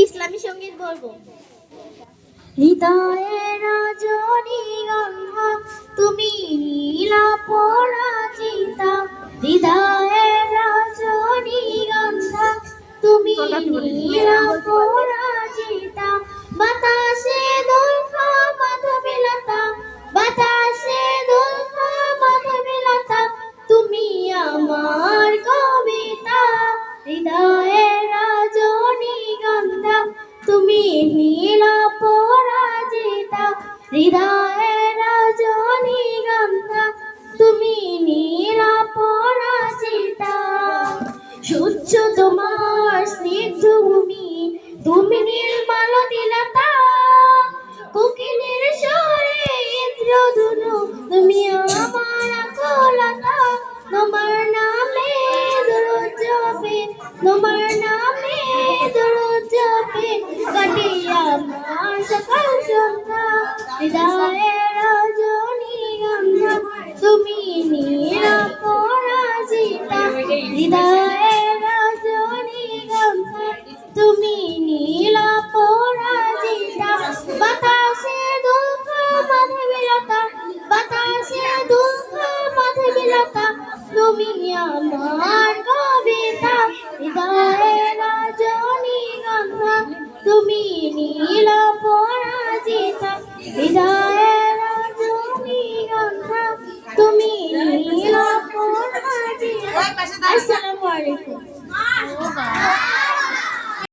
ইসলামী সঙ্গীত বলবো। হৃদয়ের রজনীগন্ধা তুমি নীলা পরাজিতা, হৃদয়ের রজনীগন্ধা তুমি নীলা পরাজিতা, বাতাসে দুলফা মাধবীলতা, বাতাসে দুলফা মাধবীলতা, তুমি আমার কবিতা। হৃদয়ের রজনীগন্ধা তুমি নীলা পরাজিতা, হৃদয়ের রজনীগন্ধা তুমি নীলা পরাজিতা। সূর্য তোমার স্নিগ্ধ ভূমি, তুমি নির্মলতা, কোকিলের স্বরে ইন্দ্রধনু তুমি আমার আকুলতা। তোমার নামে দরুদ জপে, তোমার নামে দরুদ জপে কাটে আমার সকাল সন্ধ্যা। হৃদয়ের রজনীগন্ধা তুমি নীলা পরাজিতা, হৃদয়ের রজনীগন্ধা তুমি নীলা পরাজিতা, বাতাসে দুলফা মাধবীলতা, বাতাসে দুলফা মাধবীলতা, তুমি আমার কবিতা। হৃদয়ের রজনীগন্ধা তুমি নীলা পরাজিতা।